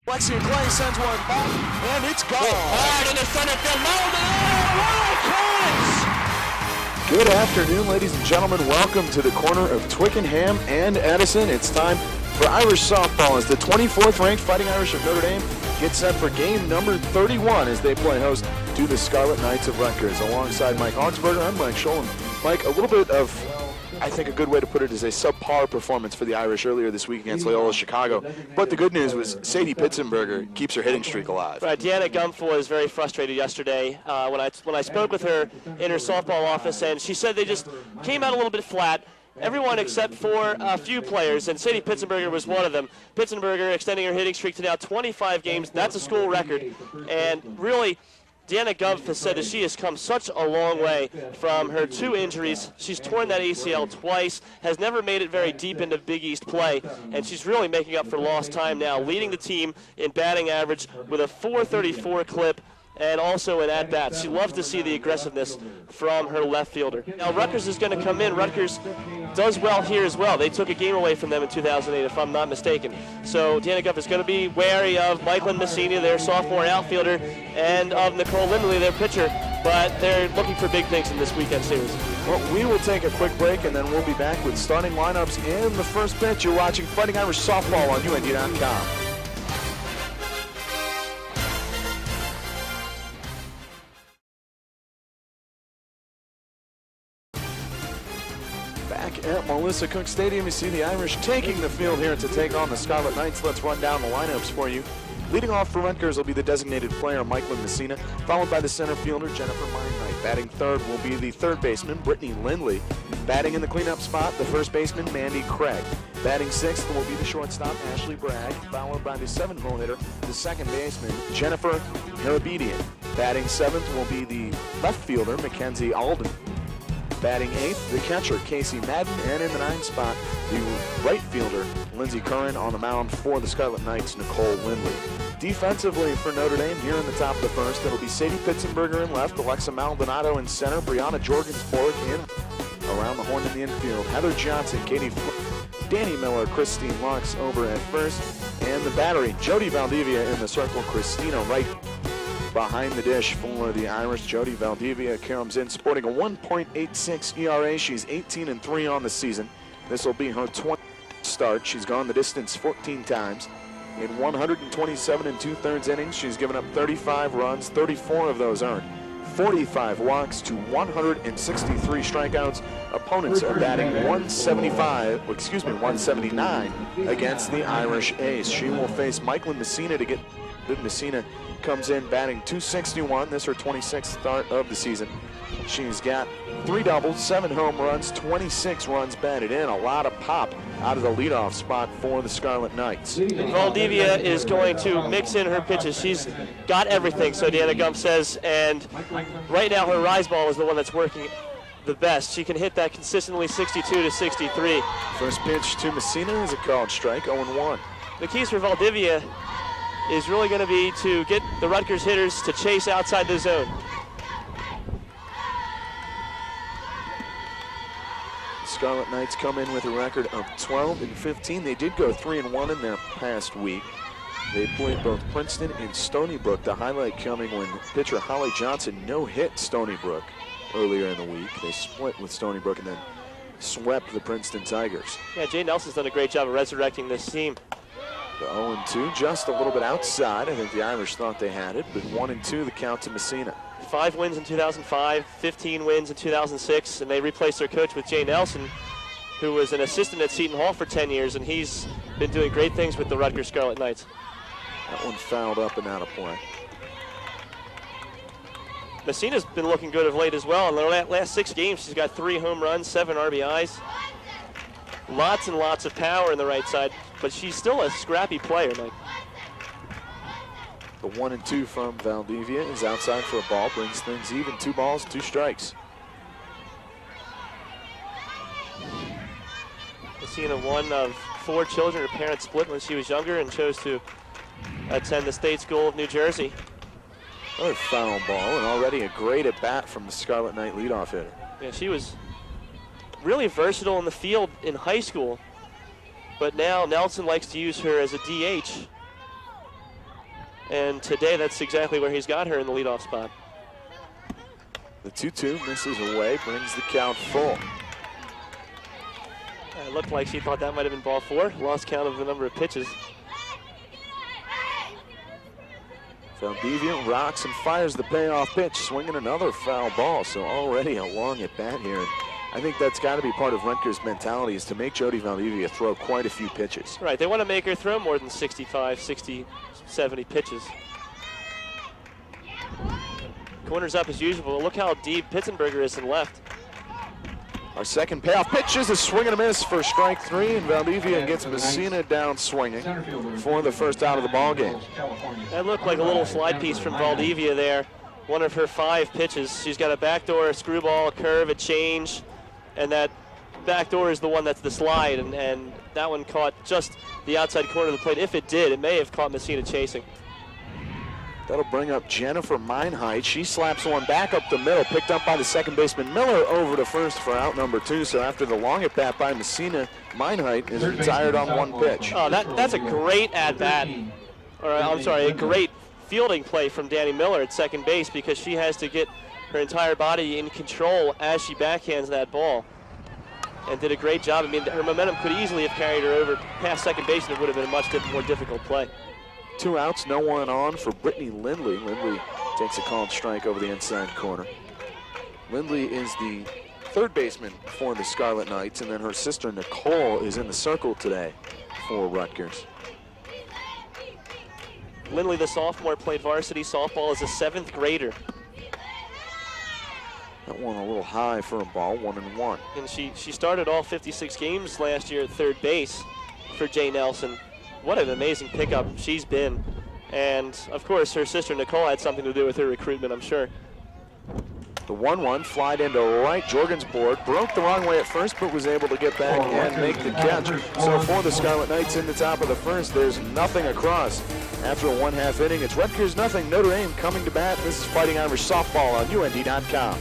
Lexi Clay sends one back, and it's gone. Hard in the center field. What a catch! Good afternoon, ladies and gentlemen. Welcome to the corner of Twickenham and Edison. It's time for Irish softball as the 24th ranked Fighting Irish of Notre Dame get set for game number 31 as they play host to the Scarlet Knights of Rutgers. Alongside Mike Augsberger, I'm Mike Scholl. Mike, a little bit of, I think a good way to put it is a subpar performance for the Irish earlier this week against Loyola Chicago. But the good news was Sadie Pitzenberger keeps her hitting streak alive. Right, Deanna Gumpf was very frustrated yesterday when I spoke with her in her softball office, and she said they just came out a little bit flat. Everyone except for a few players, and Sadie Pitzenberger was one of them. Pitzenberger extending her hitting streak to now 25 games. That's a school record. And really, Deanna Gumpf has said that she has come such a long way from her two injuries. She's torn that ACL twice, has never made it very deep into Big East play, and she's really making up for lost time now, leading the team in batting average with a .434 clip and also in at-bats. She loves to see the aggressiveness from her left fielder. Now Rutgers is going to come in. Rutgers does well here as well. They took a game away from them in 2008, if I'm not mistaken. So Deanna Gumpf is going to be wary of Michael Messina, their sophomore outfielder, and of Nicole Lindley, their pitcher, but they're looking for big things in this weekend series. Well, we will take a quick break, and then we'll be back with starting lineups in the first pitch. You're watching Fighting Irish Softball on UND.com. Back at Melissa Cook Stadium, you see the Irish taking the field here to take on the Scarlet Knights. Let's run down the lineups for you. Leading off for Rutgers will be the designated player, Michael Messina, followed by the center fielder, Jennifer Meinreich. Batting third will be the third baseman, Brittany Lindley. Batting in the cleanup spot, the first baseman, Mandy Craig. Batting sixth will be the shortstop, Ashley Bragg, followed by the seventh-hole hitter, the second baseman, Jennifer Harabedian. Batting seventh will be the left fielder, Mackenzie Alden. Batting eighth, the catcher, Casey Madden, and in the ninth spot, the right fielder, Lindsey Curran. On the mound for the Scarlet Knights, Nicole Lindley. Defensively for Notre Dame, here in the top of the first, it'll be Sadie Pitzenberger in left, Alexa Maldonado in center, Brianna Jorgensborg in around the horn in the infield, Heather Johnson, Katie Danny Miller, Christine Lux over at first, and the battery, Jody Valdivia in the circle, Christina Wright behind the dish for the Irish. Jody Valdivia comes in sporting a 1.86 ERA. She's 18-3 on the season. This will be her 20th start. She's gone the distance 14 times. In 127 2/3 innings, she's given up 35 runs, 34 of those earned, 45 walks to 163 strikeouts. Opponents are batting 179 against the Irish ace. She will face Michael Messina to get good. Messina comes in batting .261. This is her 26th start of the season. She's got 3 doubles, 7 home runs, 26 runs batted in. A lot of pop out of the leadoff spot for the Scarlet Knights. Valdivia is going to mix in her pitches. She's got everything, so Deanna Gumpf says, and right now her rise ball is the one that's working the best. She can hit that consistently 62 to 63. First pitch to Messina is a called strike, 0-1. The keys for Valdivia is really going to be to get the Rutgers hitters to chase outside the zone. Scarlet Knights come in with a record of 12-15. They did go 3-1 in their past week. They played both Princeton and Stony Brook. The highlight coming when pitcher Holly Johnson no-hit Stony Brook earlier in the week. They split with Stony Brook and then swept the Princeton Tigers. Yeah, Jay Nelson's done a great job of resurrecting this team. The 0-2, just a little bit outside. I think the Irish thought they had it, but 1-2 the count to Messina. 5 wins in 2005, 15 wins in 2006, and they replaced their coach with Jay Nelson, who was an assistant at Seton Hall for 10 years, and he's been doing great things with the Rutgers Scarlet Knights. That one fouled up and out of play. Messina's been looking good of late as well. In the last 6 games, she's got 3 home runs, 7 RBIs. Lots and lots of power in the right side, but she's still a scrappy player, Mike. The 1-2 from Valdivia is outside for a ball, brings things even. 2 balls, 2 strikes. Messina, one of 4 children. Her parents split when she was younger and chose to attend the State School of New Jersey. Another foul ball, and already a great at-bat from the Scarlet Knight leadoff hitter. Yeah, she was really versatile in the field in high school, but now Nelson likes to use her as a DH. And today, that's exactly where he's got her in the leadoff spot. The 2-2 misses away, brings the count full. It looked like she thought that might have been ball 4. Lost count of the number of pitches. Valdivia rocks and fires the payoff pitch, swinging another foul ball. So already a long at bat here. And I think that's got to be part of Rutgers' mentality, is to make Jody Valdivia throw quite a few pitches. Right, they want to make her throw more than 65, 60, 70 pitches. Corners up as usual. Look how deep Pitzenberger is in left. Our second payoff pitch is a swing and a miss for strike 3, and Valdivia gets Messina down swinging for the first out of the ball game. That looked like a little slide piece from Valdivia there. One of her 5 pitches. She's got a backdoor, a screwball, a curve, a change, and that backdoor is the one that's the slide, and that one caught just the outside corner of the plate. If it did, it may have caught Messina chasing. That'll bring up Jennifer Meinheit. She slaps one back up the middle, picked up by the second baseman Miller over to first for out number 2. So after the long at bat by Messina, Meinheit is retired on 1 pitch. Oh, that's a great at bat, or I'm sorry, a great fielding play from Danny Miller at second base, because she has to get her entire body in control as she backhands that ball, and did a great job. I mean, her momentum could easily have carried her over past second base, and it would have been a much more difficult play. 2 outs, no one on for Brittany Lindley. Lindley takes a called strike over the inside corner. Lindley is the third baseman for the Scarlet Knights, and then her sister Nicole is in the circle today for Rutgers. Lindley, the sophomore, played varsity softball as a 7th grader. That one a little high for a ball, 1-1. And she started all 56 games last year at third base for Jay Nelson. What an amazing pickup she's been. And, of course, her sister Nicole had something to do with her recruitment, I'm sure. The 1-1 flied into right. Jorgen's board broke the wrong way at first, but was able to get back and make the catch. So for the Scarlet Knights in the top of the first, there's nothing across. After a 1/2 inning, it's Rutgers nothing, Notre Dame coming to bat. This is Fighting Irish Softball on UND.com.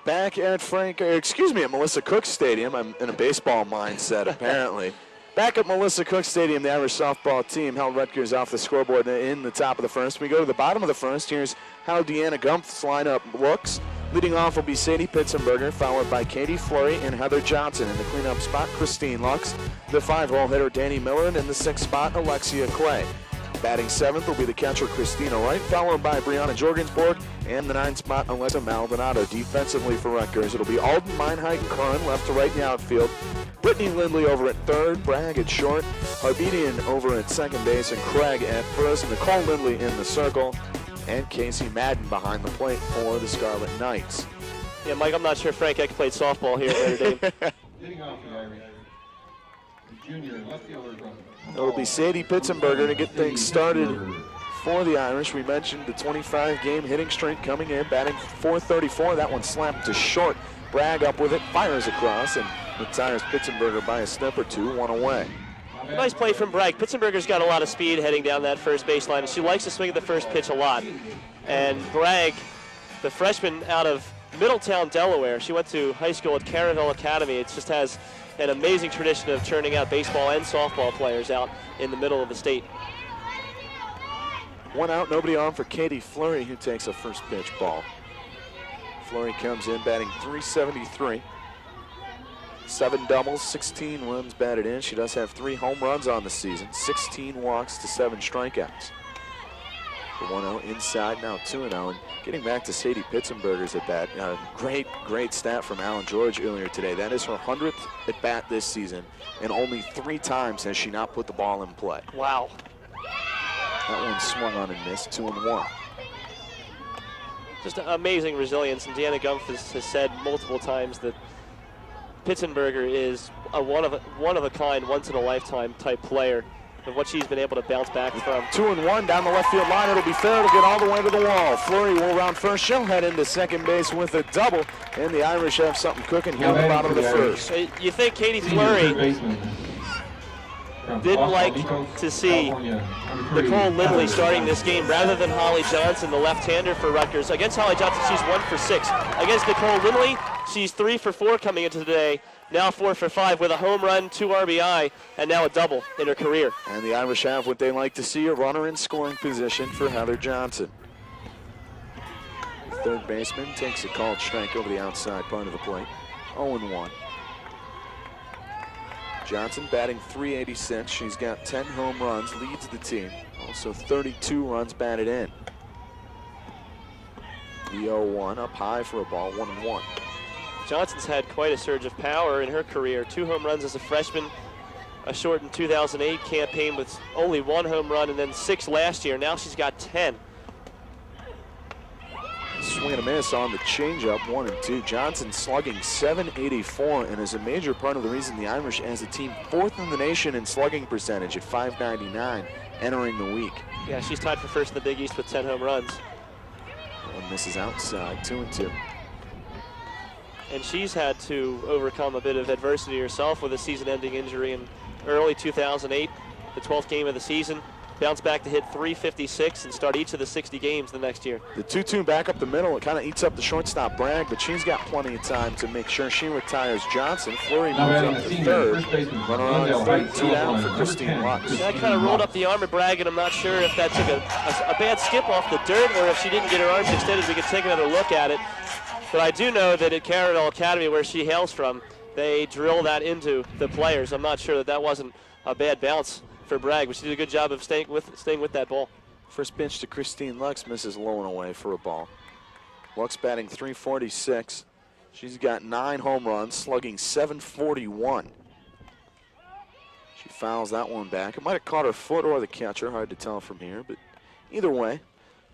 Back at at Melissa Cook Stadium. I'm in a baseball mindset, apparently. Back at Melissa Cook Stadium, the Irish softball team held Rutgers off the scoreboard in the top of the first. We go to the bottom of the first. Here's how Deanna Gumpf's lineup looks. Leading off will be Sadie Pitzenberger, followed by Katie Fleury and Heather Johnson. In the cleanup spot, Christine Lux. The 5-hole hitter, Danny Miller. And in the 6th spot, Alexia Clay. Batting 7th will be the catcher, Christina Wright, followed by Brianna Jorgensborg, and the 9th spot, Alexa Maldonado. Defensively for Rutgers, it'll be Alden, Meinheit, and Curran left to right in the outfield. Brittany Lindley over at third, Bragg at short, Harbedian over at second base, and Craig at first, and Nicole Lindley in the circle, and Casey Madden behind the plate for the Scarlet Knights. Yeah, Mike, I'm not sure Frank Eck played softball here at Notre Dame. Leading off the Irish, junior left fielder from It'll be Sadie Pitzenberger to get things started for the Irish. We mentioned the 25-game hitting streak coming in, batting .434. That one slapped to short. Bragg up with it, fires across, and retires Pitzenberger by a step or 2, 1 away. Nice play from Bragg. Pitzenberger's got a lot of speed heading down that first baseline, and she likes to swing at the first pitch a lot. And Bragg, the freshman out of Middletown, Delaware, she went to high school at Caravelle Academy. It just has an amazing tradition of churning out baseball and softball players out in the middle of the state. 1 out, nobody on for Katie Fleury, who takes a first pitch ball. Fleury comes in batting .373. 7 doubles, 16 runs batted in. She does have 3 home runs on the season, 16 walks to 7 strikeouts. The 1-0 inside, now 2-0. And getting back to Sadie Pitzenberger's at bat, great stat from Alan George earlier today. That is her 100th at bat this season, and only 3 times has she not put the ball in play. Wow. That one swung on and missed, 2-1. Just amazing resilience, and Deanna Gumpf has said multiple times that Pitzenberger is a one of a kind, once in a lifetime type player. And what she's been able to bounce back from. 2-1 down the left field line. It'll be fair to get all the way to the wall. Fleury will round first. She'll head into second base with a double. And the Irish have something cooking here at the bottom of the first. You think Katie Fleury didn't like to see Nicole Lindley starting this game rather than Holly Johnson, the left-hander for Rutgers. Against Holly Johnson, she's 1 for 6. Against Nicole Lindley, she's 3 for 4 coming into today. Now 4 for 5 with a home run, 2 RBI, and now a double in her career. And the Irish have what they like to see, a runner in scoring position for Heather Johnson. The third baseman takes a called strike over the outside part of the plate. 0-1. Johnson batting .386. She's got 10 home runs, leads the team. Also 32 runs batted in. The 0-1 up high for a ball, 1-1. Johnson's had quite a surge of power in her career. 2 home runs as a freshman, a shortened 2008 campaign with only 1 home run, and then 6 last year. Now she's got 10. Swing and a miss on the changeup, 1-2. Johnson slugging .784 and is a major part of the reason the Irish as a team 4th in the nation in slugging percentage at .599 entering the week. Yeah, she's tied for first in the Big East with 10 home runs. And this is outside, 2-2. And she's had to overcome a bit of adversity herself with a season-ending injury in early 2008, the 12th game of the season. Bounce back to hit .356 and start each of the 60 games the next year. The 2-2 back up the middle. It kind of eats up the shortstop Bragg, but she's got plenty of time to make sure she retires Johnson. Fleury moves up to third. Runner on third, 2 down for Christine Lux. That kind of rolled up the arm of Bragg, and I'm not sure if that took a bad skip off the dirt or if she didn't get her arms extended. We could take another look at it. But I do know that at Carroll Academy, where she hails from, they drill that into the players. I'm not sure that wasn't a bad bounce for Bragg, but she did a good job of staying with that ball. First pitch to Christine Lux, misses low and away for a ball. Lux batting .346. She's got 9 home runs, slugging .741. She fouls that one back. It might have caught her foot or the catcher, hard to tell from here, but either way,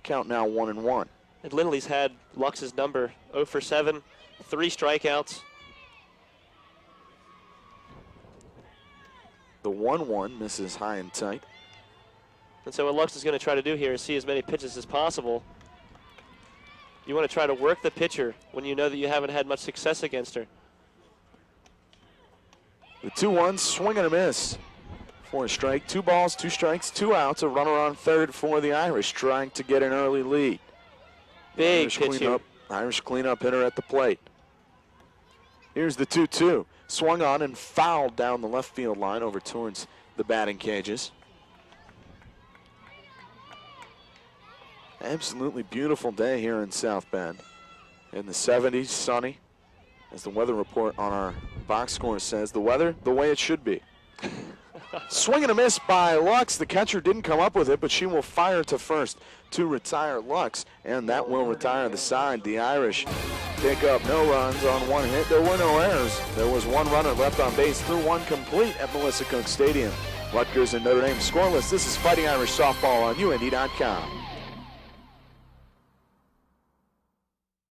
count now 1-1. And Lindley's had Lux's number, 0 for 7, 3 strikeouts. The 1-1 misses high and tight. And so what Lux is going to try to do here is see as many pitches as possible. You want to try to work the pitcher when you know that you haven't had much success against her. The 2-1, swing and a miss for a strike. 2 balls, 2 strikes, 2 outs. A runner on third for the Irish, trying to get an early lead. Big pitch here. Irish cleanup hitter at the plate. Here's the 2-2. Swung on and fouled down the left field line over towards the batting cages. Absolutely beautiful day here in South Bend. In the 70s, sunny. As the weather report on our box score says, the weather the way it should be. Swing and a miss by Lux. The catcher didn't come up with it, but she will fire to first to retire Lux, and that will retire the side. The Irish pick up no runs on 1 hit. There were no errors. There was 1 runner left on base through 1 complete at Melissa Cook Stadium. Rutgers and Notre Dame scoreless. This is Fighting Irish Softball on UND.com.